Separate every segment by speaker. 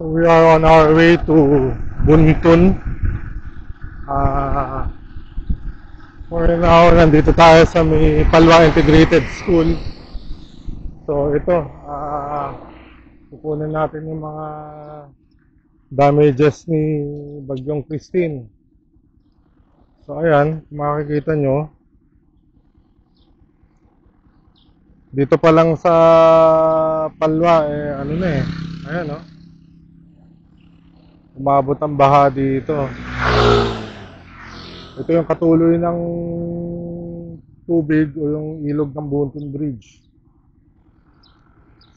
Speaker 1: So we are on our way to Buntun. Uh, for now, nandito tayo sa may Palwa Integrated School. So ito, kukunin natin yung mga damages ni Bagyong Christine. So ayan, makikita nyo. Dito pa lang sa Palwa, ano na ayan umabot ang baha dito. Ito yung katuloy ng tubig o yung ilog ng Buntun Bridge.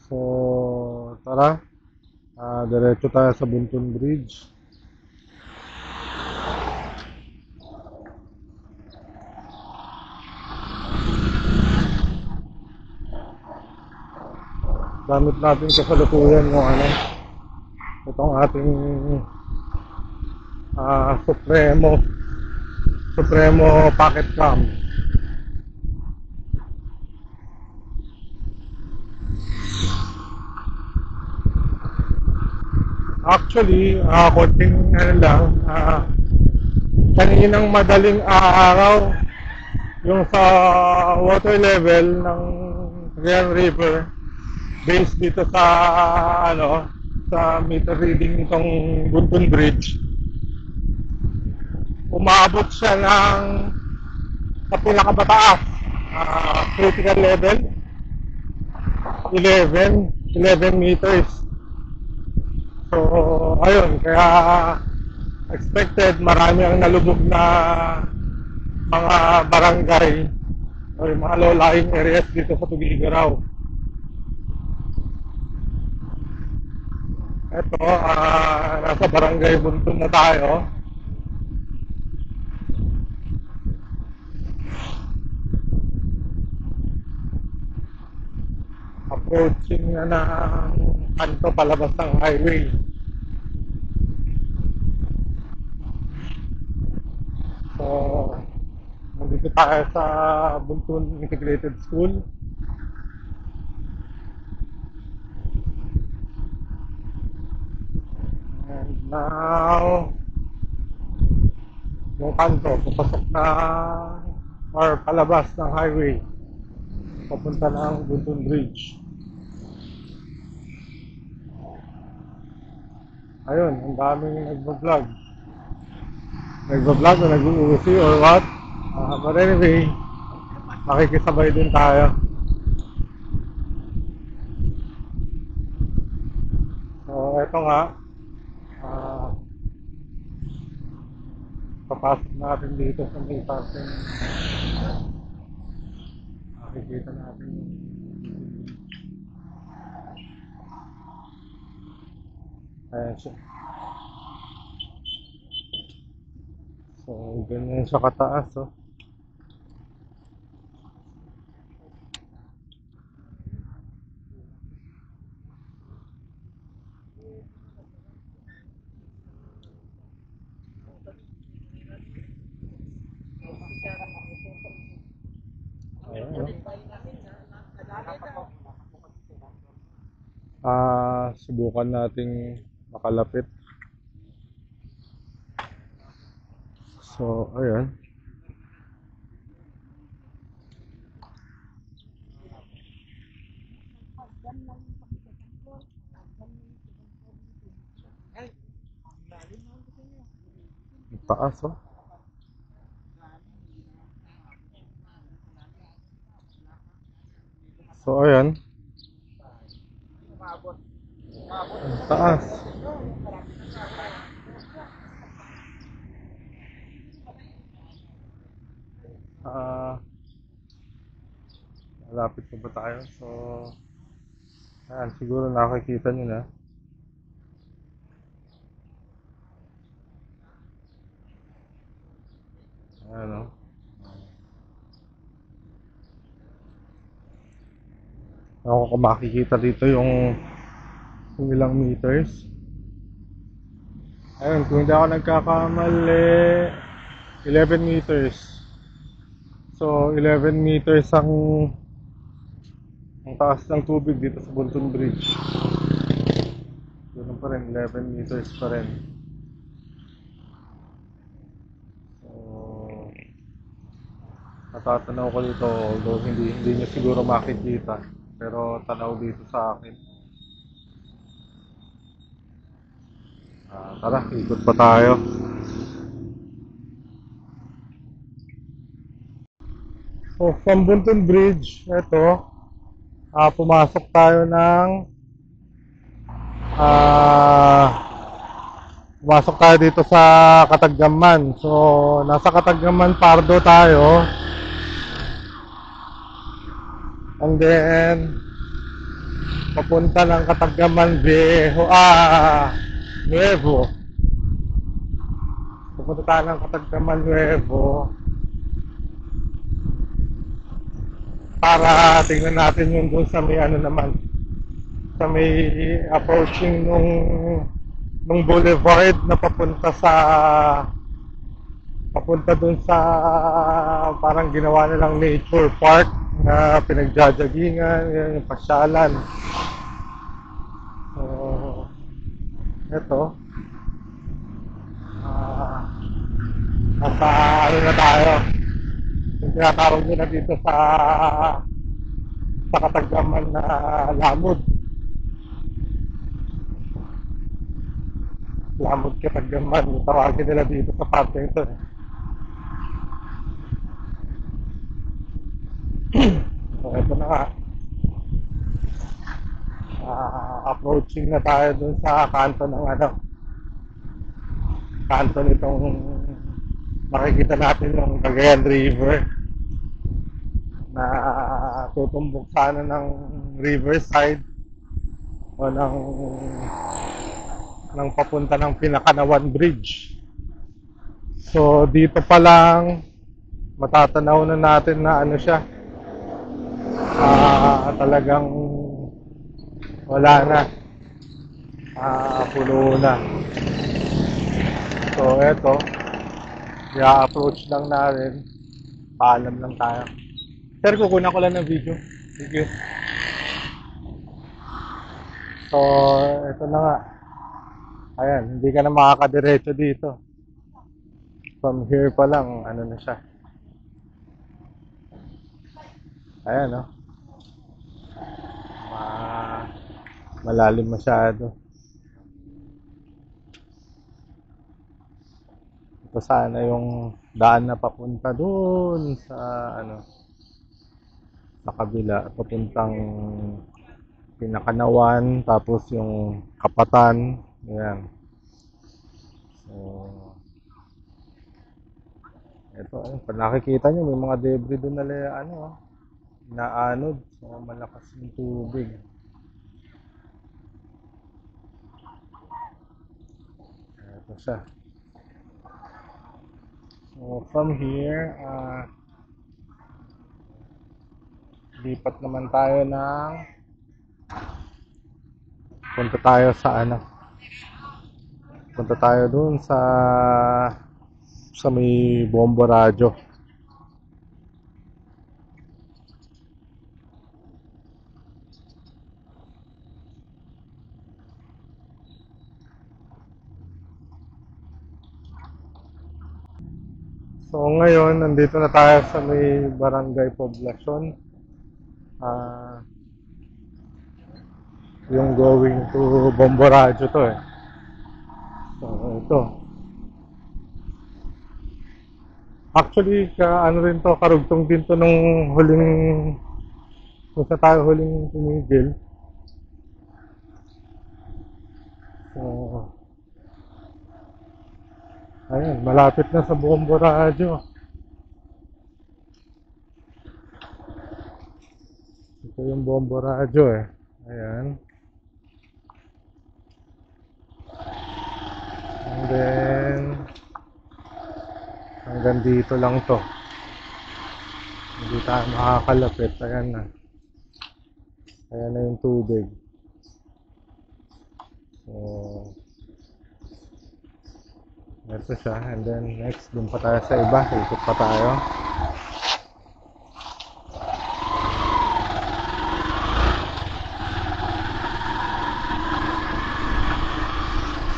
Speaker 1: So, tara. Diretso tayo sa Buntun Bridge. Gamit natin kasalukuyan yung itong ating Supremo Pocket Cam. Actually, konting kaninang madaling araw yung sa water level ng Cagayan River based dito sa sa meter reading nitong Buntun Bridge, umabot siya ng sa pinakamataas critical level 11 meters. So ayun, kaya expected marami ang nalubog na mga barangay o mga low-lying areas dito sa Tugigaraw. Ito, nasa barangay Buntun na tayo. Approaching na ng kanto palabas ng highway. So, nandito tayo sa Buntun Integrated School. And now, yung kanto, papasok na or palabas ng highway papunta ng Buntun Bridge. Ayun, ang daming nagbablog o nag-uusi or what. But anyway, makikisabay din tayo. So eto nga, papasok natin dito sa may parking. Makikita natin yung ayan siya. So ganyan siya kataas subukan nating makalapit. So ayan, taas So ayan, taas. Malapit na ba tayo? So ayan, siguro nakikita nyo na. Ayan ako kung makikita dito yung ilang meters. Ayun, kung hindi ako nagkakamali, 11 meters. So 11 meters ang taas ng tubig dito sa Buntun Bridge. Yun ang pa rin, 11 meters pa rin. So, natatanaw ko dito, although hindi nyo siguro makikita, pero tanaw dito sa akin. Tara, ikot pa tayo. So, from Buntun Bridge, ito, pumasok tayo ng pumasok tayo dito sa Kataggaman. So, nasa Kataggaman Pardo tayo. And then, papunta ng Kataggaman Viejo, Nuevo. Papunta tayo ng Kataggaman Nuevo para tingnan natin yung doon sa may ano naman, sa may approaching nung boulevard na papunta dun sa parang ginawa nilang nature park na pinagjajagingan, yung pasyalan. So, eto, nasa ano na tayo, yung tinatawag nila dito sa Kataggaman na Lamod. Lamod Kataggaman, yung tawagin nila dito sa parte ito. So, ito na nga. Approaching na tayo dun sa kanto ng kanto nitong makikita natin yung Cagayan River na tutumbok sana ng riverside o ng papunta ng Pinakanawan Bridge. So dito pa lang matatanaw na natin na ano siya, talagang wala na, puno na. So eto, i-approach lang natin, paalam lang tayo. Sir, kukunan ko lang ng video. Thank you. So eto na nga, ayan, hindi ka na makakadiretso dito. From here pa lang, ano na siya. Ayan, no? Malalim masyado. Ito sana yung daan na papunta dun sa sa kabila, papuntang Pinakanawan, tapos yung Kapatan. Ayan. So, ito, pag nakikita nyo, may mga debris doon na naanod. So, malakas yung tubig. Ito siya. So, from here, lipat naman tayo punta tayo sa punta tayo dun sa may Bombo Radyo. So ngayon, nandito na tayo sa may Barangay Poblacion. Yung going to Bombo Radyo to eh. So ito. Actually, rin to, karugtong din to nung kung sa tayo huling tumigil. So, ayan, malapit na sa Bombo Radyo. Ito yung Bombo Radyo eh. Ayan. And then, hanggang dito lang to. Hindi tayo makakalapit. Ayan na. Ayan na yung tubig. So, ito siya. And then next, dun pa tayo sa iba. Ikot pa tayo.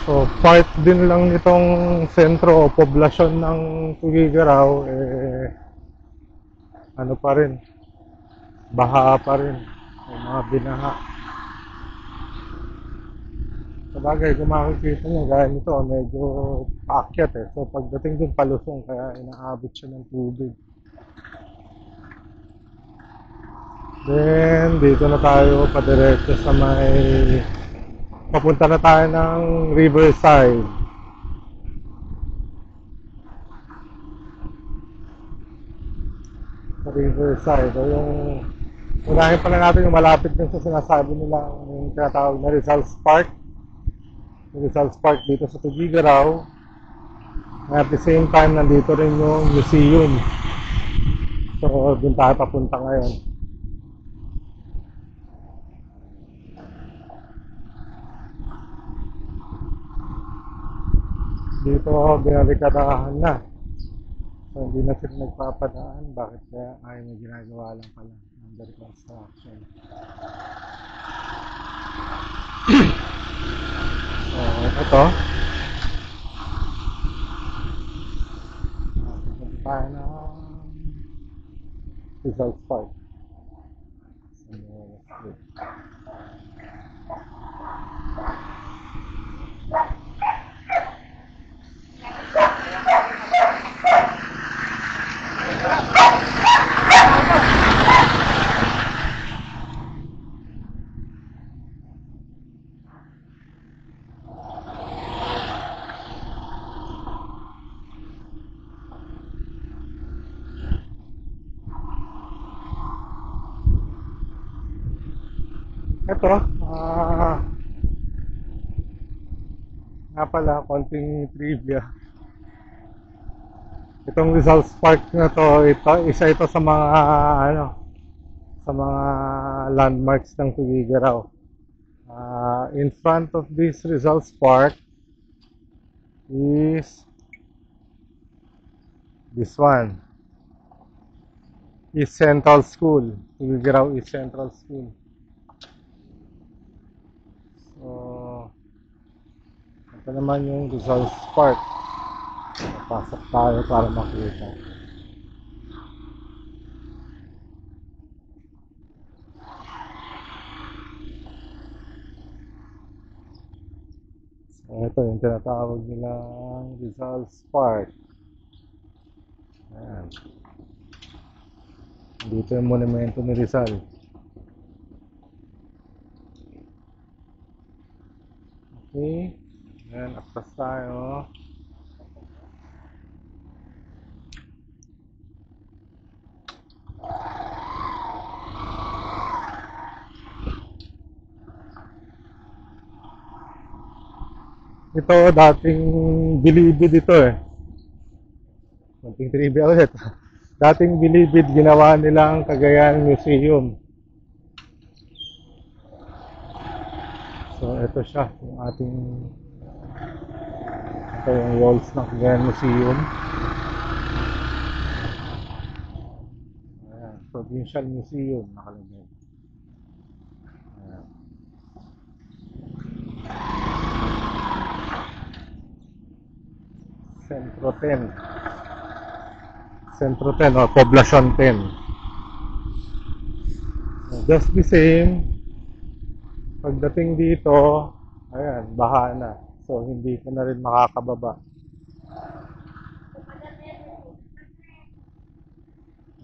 Speaker 1: So, part din lang nitong sentro o poblasyon ng Tuguegarao, ano pa rin, baha pa rin. May mga binaha. Sabagay, kung makikita nyo, gaya nito, medyo paakyat eh. So, pagdating dun palusong, kaya inaabot siya ng tubig. Then, dito na tayo padiretso sa may... Papunta na tayo ng Riverside. Sa Riverside. O yung... Unahin pala natin yung malapit din sa sinasabi nila, yung tinatawag na Rizal's Park. Rizal's Park dito sa Tuguegarao. At the same time, nandito rin yung museum. So, dun tayo papunta ngayon. Dito, binalikadahan na. So, hindi na sila nagpapadaan. Bakit kaya? Ay, may ginagawa lang pala. Under construction. So, ito. Punta tayo na Rizal's Park. Ito, nga pala, konting trivia. Itong Rizal's Park na to, isa ito sa mga, sa mga landmarks ng Tuguegarao. In front of this Rizal's Park is this one, East Central School. Tuguegarao East Central School. So, ito naman yung Rizal's Park. Pasok tayo para makita. So, ito yung tinatawag nilang Rizal's Park. Ayan. Dito yung monumento ni Rizal. Okay. Ayan, aktas tayo. Ito, dating Bilibid ito eh. Konting trivia ulit. Dating Bilibid, ginawa nilang Cagayan Museum. So, ito siya, yung ating, ito yung walls ng Cagayan Museum. Ayan, Provincial Museum, nakalagay. Ayan. Centro 10. Centro 10 o Poblacion 10. Just the same, pagdating dito, ayan, baha na. So, hindi ka na rin makakababa.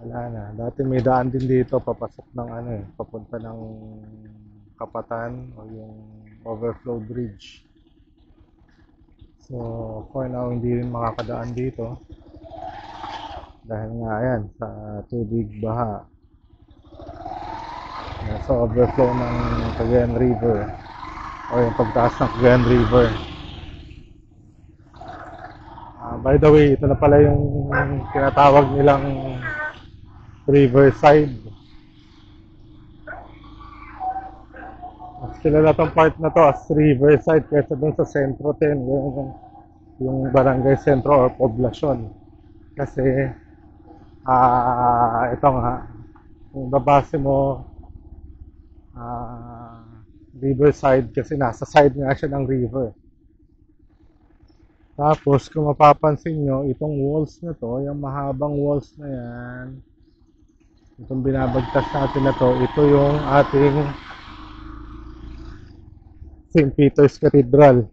Speaker 1: Wala na. Dati may daan din dito, papasok ng papunta ng Kapatan o yung overflow bridge. So, for now, hindi rin makakadaan dito. Dahil nga yan, sa tubig baha. Sa overflow ng Cagayan River o yung pagtaas ng Cagayan River. By the way, ito na pala yung tinatawag nilang Riverside. Mas kilala tong part na to as Riverside kaysa dun sa Centro 10, yung barangay sentro or poblasyon. Kasi ito nga, kung babase mo Riverside kasi nasa side nga siya ng river. Tapos kung mapapansin nyo, itong walls na to, yung mahabang walls na yan, itong binabagtas natin na to, ito yung ating St. Peter's Cathedral.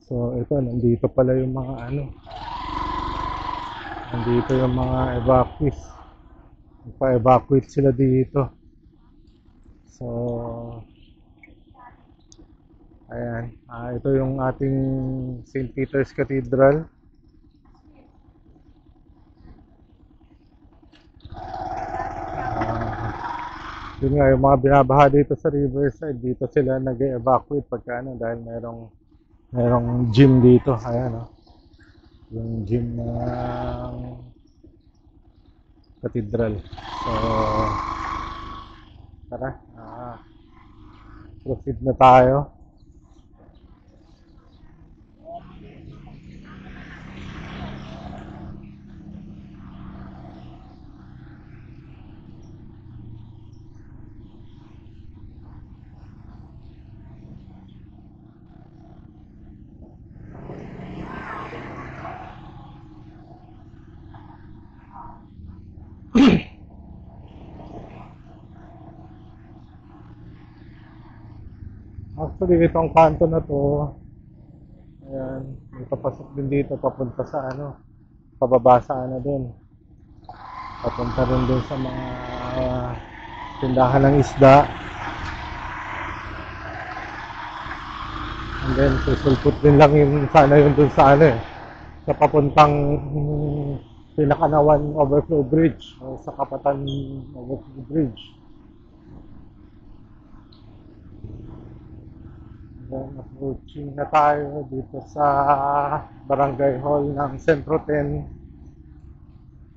Speaker 1: So ito, nandito pala yung mga ano, nandito yung mga evacuees. Pa-evacuate sila dito. So ayan, ito yung ating St. Peter's Cathedral. Yun nga, yung mga binabaha dito sa Riverside, dito sila nag-evacuate pagka ano, dahil merong gym dito. Ayan, oh, yung gym ng cathedral. So, tara, proceed na tayo. Actually, itong kanto na to, ayan, may papasok din dito papunta sa ano, pababa sa ano din. Papunta rin din sa mga tindahan ng isda. And then, susulpot din lang yung sana yun dun sa ano eh, sa papuntang Pinakanawan Overflow Bridge o sa Kapatan Overflow Bridge. Then, approaching na tayo dito sa Barangay Hall ng Centro 10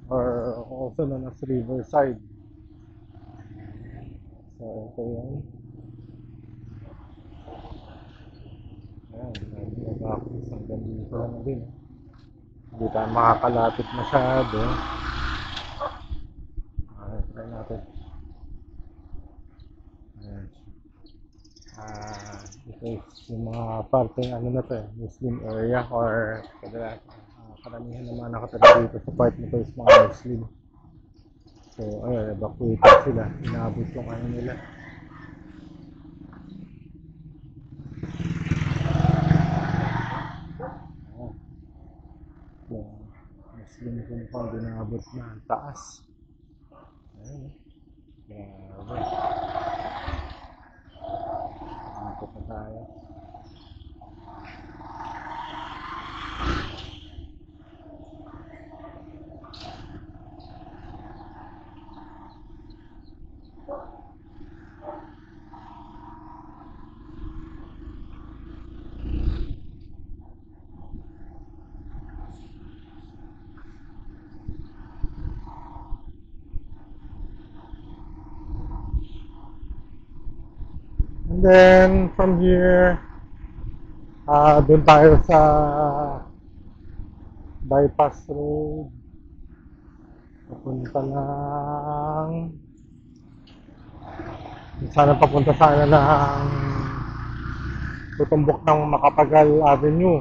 Speaker 1: or also known as Riverside. So, ito yun. Ayan, nag-evacuate hanggang dito na din. Hindi tayo makakalapit masyado. Try natin. Ayan. Ito yung mga parteng ano na to eh, Muslim area or karamihan ng mga nakatira dito sa part nito is mga Muslim. So, ayun, evacuated sila. Inabot yung ano nila. Oh, yung Muslim compound inabot na ang taas. Ayun, grabe. Nakapot na tayo. And then, from here, doon tayo sa bypass road. Papunta ng sana papunta sana ng tutumbok ng Makapagal Avenue.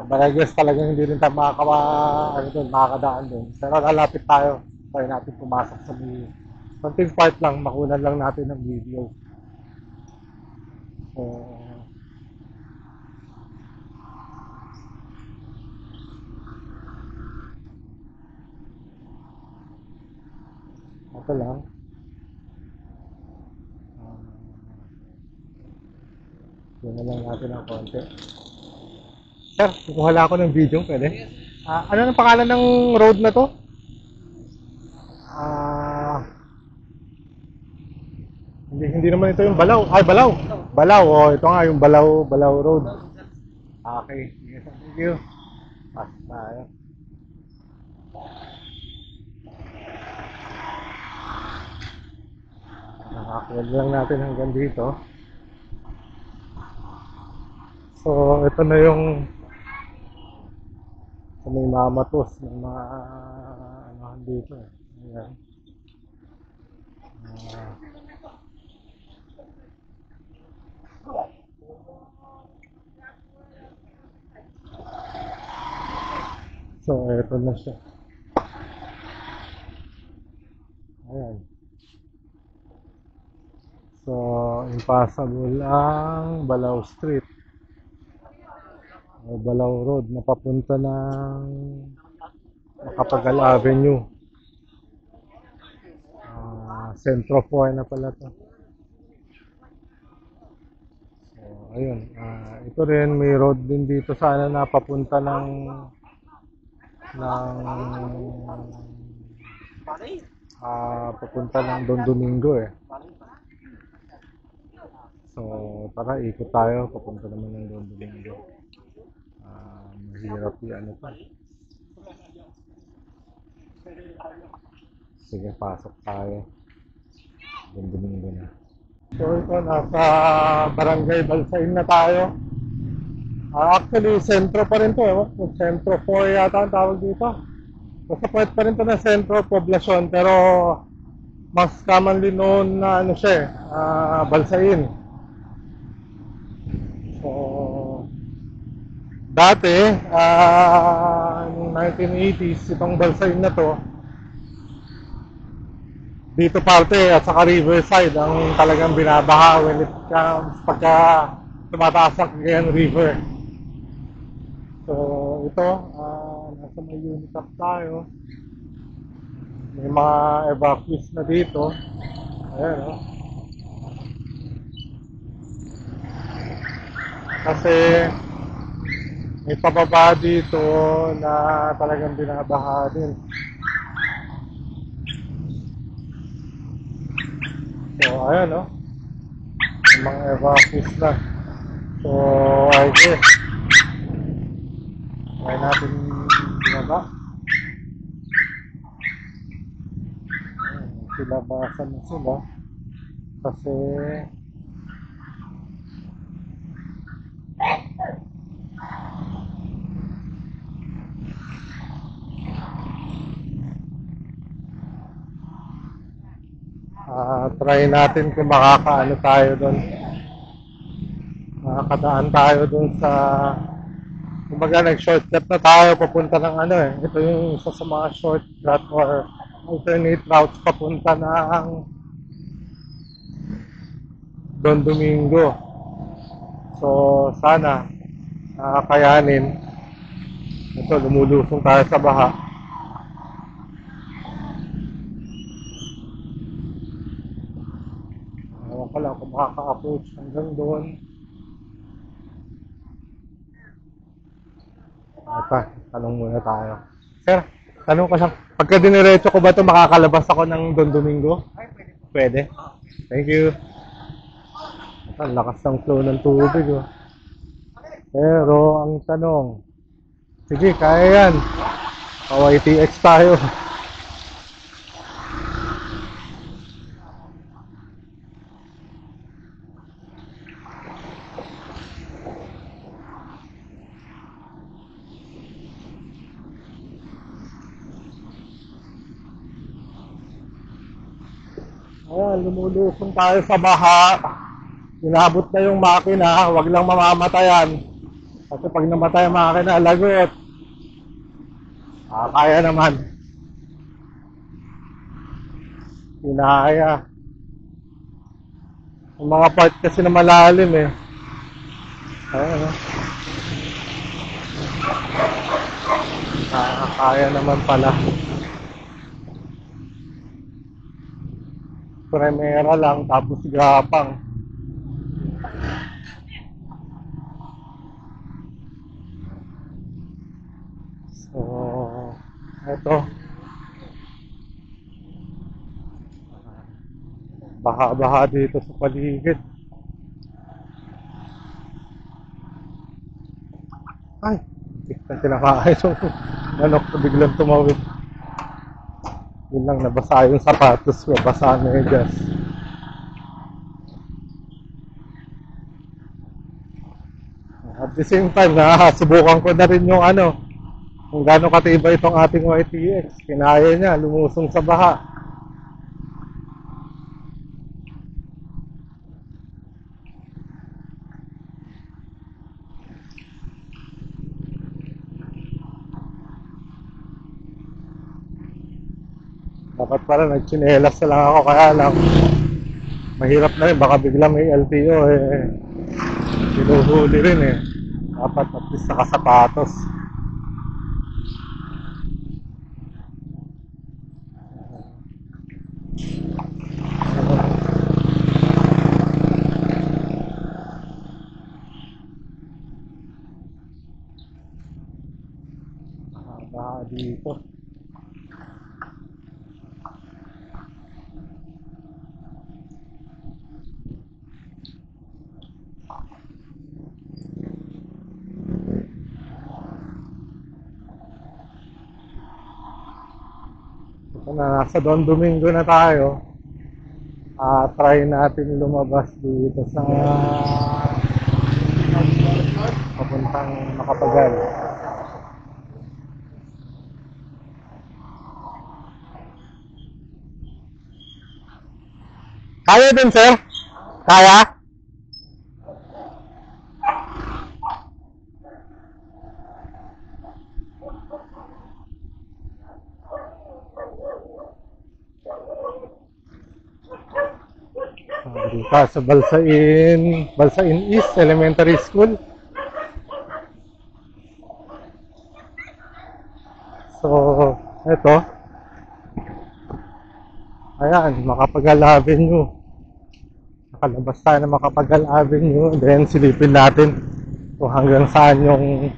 Speaker 1: But I guess talagang hindi rin tayo makakadaan doon. Pero lalapit tayo. Try natin pumasok sa may konting part lang, makunan lang natin ng video. So, ito lang. Yun na lang natin ng konti. Sir, kukuha lang ako ng video, pwede? Ano ang pangalan ng road na to? Ah, hindi naman ito yung Balaw. Ay, Balaw. Balaw, oh, ito nga yung Balaw Road. Okay, yes, thank you. Pas tayo. Nakakuha lang natin hanggang dito. So, ito na yung sa may mamatos ng mga ano dito. Ayan. So, eto na siya. Ayan. So, impassable ang Balao Street o Balao Road na papunta ng Macapagal Avenue. Centro 4 na pala to. So, ayun. Ito rin, may road din dito sana na papunta papunta ng Don Domingo eh. So, tara, ikot tayo. Papunta naman ng Don Domingo. Mahirap yan ito. Sige, pasok tayo. Don Domingo na. So, ito, nasa Barangay Balsain na tayo. Actually, sentro pa rin to eh. Sentro 4 yata ang tawag dito. Basta pwede pa rin to na sentro poblasyon, pero mas commonly known na ano siya eh, Balsain. So, dati, noong 1980s, itong Balsain na to, dito parte at saka Riverside ang talagang binabaha when it comes pagka tumataas ang Cagayan River. So, ito, nasa may unit up tayo. May mga evacuees na dito. Ayan, oh. Kasi may pababa dito na talagang binabaha din. So, ayan, oh. May mga evacuees na. So, I guess kaya natin binaba. Silabasan na sila kasi try natin kung makakaano tayo doon, makakadaan tayo doon sa, kumbaga nag-shortcut na tayo papunta ng ano eh, ito yung isa sa mga shortcut or alternate routes papunta ng Don Domingo. So sana kakayanin. Ito, lumulusong tayo sa baha. Ewan ko lang kung makaka-approach hanggang doon. Tanong muna tayo. Sir, tanong ko lang, pagka diniretso ko ba ito, makakalabas ako ng Don Domingo? Pwede. Thank you. Ang lakas ng flow ng tubig. Oh. Pero, ang tanong, sige, kaya yan. YTX tayo. Ayan, lumulusong tayo sa baha. Inabot na yung makina, wag lang mamamatayan. Kasi pag namatay ang makina, lagot. Kaya naman. Inaya. Yung mga part kasi na malalim eh. Ayan, kaya naman pala. Primera lang, tapos gapang. So, eto. Baha-baha dito sa paligid. Ay, tiktan tinakain yung manok na biglang tumawid. Yun lang, nabasa yung sapatos ko, basa na yung gas. At the same time, subukan ko na rin yung ano, kung gaano katibay itong ating YTX. Kinaya niya, lumusong sa baha. Dapat pala nagchinelas na lang ako, kaya lang mahirap na rin, baka bigla may LTO eh. Hinuhuli rin eh. Dapat at least nakasapatos. Baka dito. Ito na, nasa Don Domingo na tayo. Try natin lumabas dito sa papuntang Macapagal. Kaya din, sir? Kaya? Dito sa Balsain East Elementary School. So, eto. Ayan, Macapagal Avenue. Nakalabas tayo ng Macapagal Avenue. Then, silipin natin kung hanggang saan yung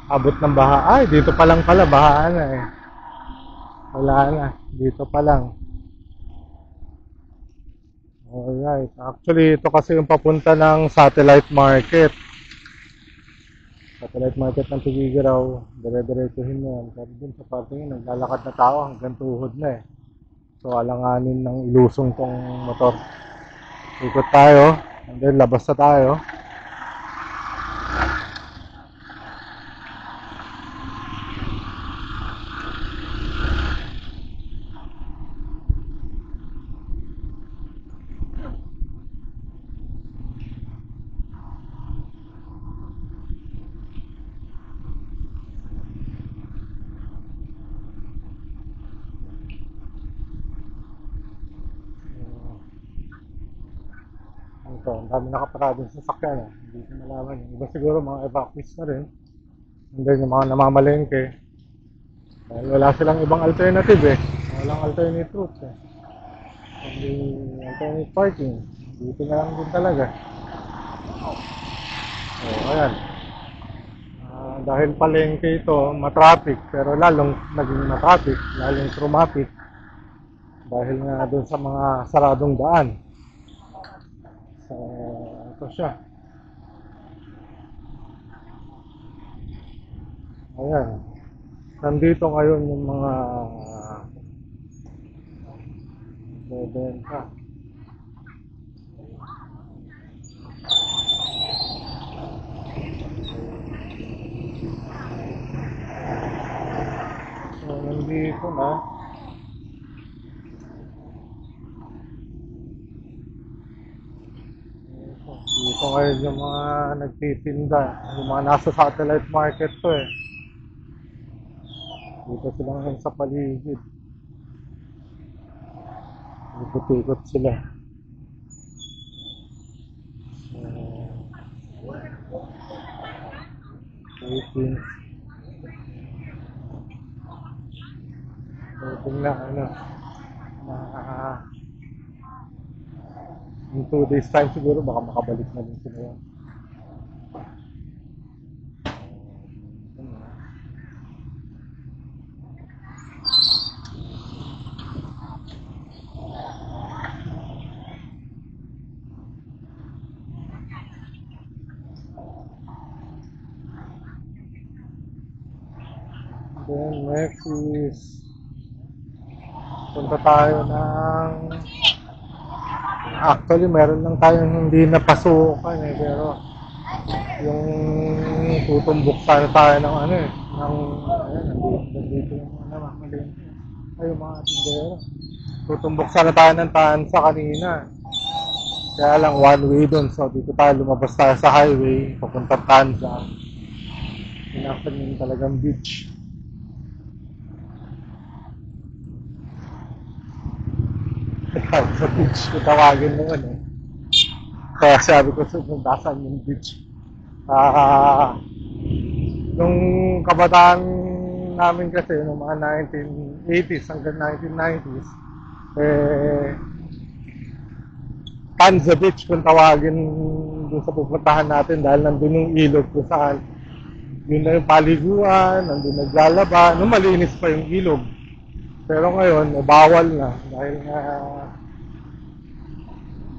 Speaker 1: abot ng baha. Ay, dito pa lang pala, bahaan na eh. Wala na, dito pa lang. Alright, actually ito kasi yung papunta ng Satellite Market. Satellite Market ng Tugigaraw. Dire-diretsuhin mo yan. Pero dun sa parte yun, naglalakad na tao hanggang tuhod na eh. So alanganin ng ilusong tong motor. Ikot tayo, and then labas na tayo. Ito, ang dami nakaparadong sasakyan eh. Hindi ko malaman. Iba siguro mga evacuees na rin. And then yung mga namamalengke. Dahil wala silang ibang alternative eh. Walang alternate routes eh. Hindi alternate parking. Dito na lang din talaga. So, ayan. Dahil palengke ito, matraffic. Pero lalong naging matraffic. Lalong traumatic. Dahil nga doon sa mga saradong daan. So, ito siya. Ayan. Nandito ngayon yung mga bebenta. So, nandito na. Dito ngayon yung mga nagtitinda. Yung mga nasa Satellite Market to eh. Dito sila ngayon sa paligid. Ikot-ikot sila. Waiting. Waiting na ano. In 2 days time siguro baka makabalik na din sila yan. Then next is punta tayo ng actually meron lang tayong hindi napasukan eh, pero yung tutumbok sana tayo ng ano eh, ng ayan, nandito yung mga namamalengke. Ay, yung mga tindera. Tutumbok sana tayo ng Tansa kanina. Kaya lang one way dun, so dito tayo lumabas tayo sa highway papunta Tansa. Pinasan yung talagang beach. Sa beach ko tawagin noon eh. Kaya sabi ko sa dasan yung beach. Ah, nung kabataan namin kasi, nung mga 1980s hanggang 1990s, eh, Tanza Beach kung tawagin dun sa pupuntahan natin dahil nandun yung ilog kung saan yun na yung paliguan, nandun naglalaba, nung malinis pa yung ilog. Pero ngayon, bawal na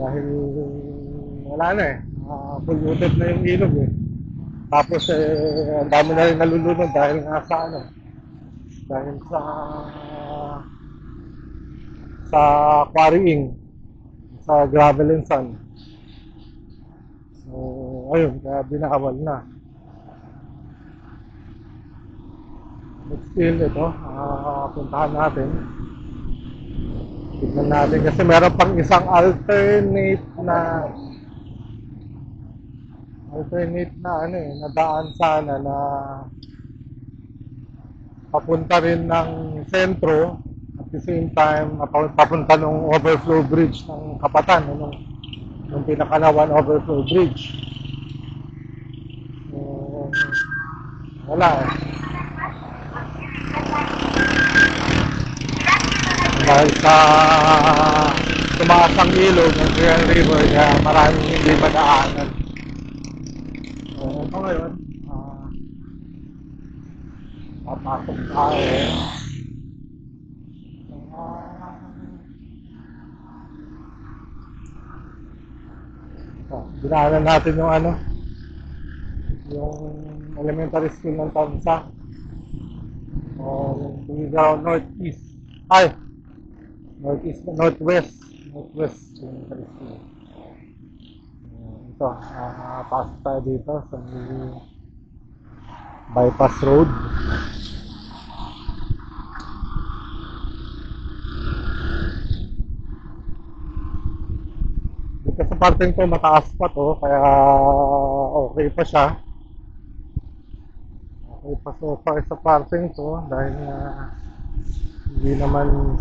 Speaker 1: dahil wala na eh. Polluted na yung ilog eh. Tapos ang dami na rin nalulunod dahil nga sa dahil sa quarrying, sa gravel and sand. So, ayun, kaya binawal na. But still, ito, puntahan natin. Tignan natin kasi meron pang isang alternate na na daan sana na papunta rin ng sentro at the same time papunta ng overflow bridge ng Kapatan, nung pinakalawan overflow bridge. So, wala eh. Dahil sa tumaas ang ilog ng Grand River, kaya maraming hindi madaanan. So, ito ngayon, papasok tayo. Dinaanan natin yung elementary school ng Tansa. Yung Tugigaw Northeast. Ay! Northwest elementary school. Ito, pasok tayo dito sa bypass road. Dito sa parteng to, mataas pa to, kaya okay pa siya. Okay pa so far sa parteng to, dahil hindi naman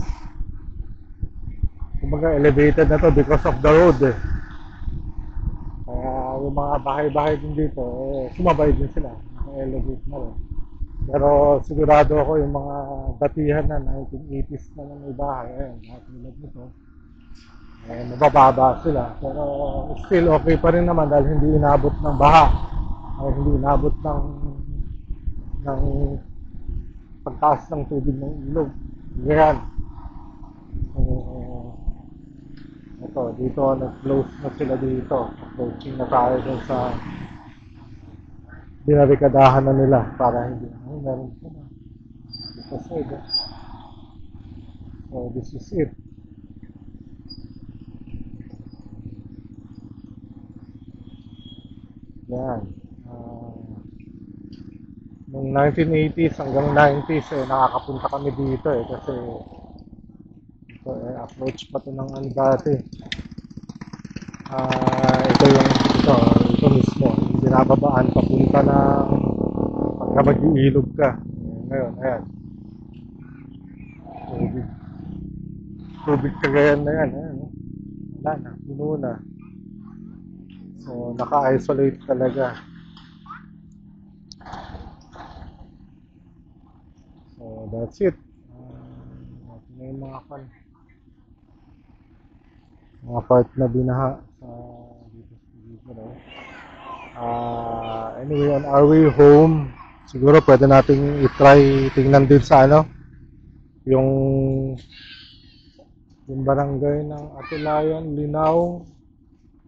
Speaker 1: kumbaga elevated na to because of the road eh. Kaya yung mga bahay-bahay din dito, sumabay din sila, naka-elevate na rin. Pero sigurado ako yung mga datihan na 1980s na may bahay, ayun, nakatulad nito, mabababa sila. Pero still okay pa rin naman dahil hindi inabot ng baha, o hindi inabot ng pagtaas ng tubig ng ilog. Ganyan. Ito, dito, nag-close na sila dito. Approaching na tayo dun sa binarikadahan na nila para hindi. Meron sila. Ito side. So, this is it. Yan. Noong 1980s hanggang 90s, nakakapunta kami dito kasi ito, approach pa to ng dati. Ito mismo, binababaan papunta ng pagka mag-iilog ka. Ngayon, ayan. Tubig kagayan na yan. Ayan, wala na, puno na. So, naka-isolate talaga. So, that's it. May mga part na binaha sa dito. Anyway, on our way home, siguro pwede nating i-try tingnan din sa yung barangay ng Atulayan, Linaw.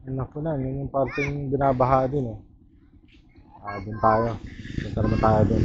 Speaker 1: Naku na, yun yung parteng binabaha din eh. Doon tayo. Punta naman tayo doon.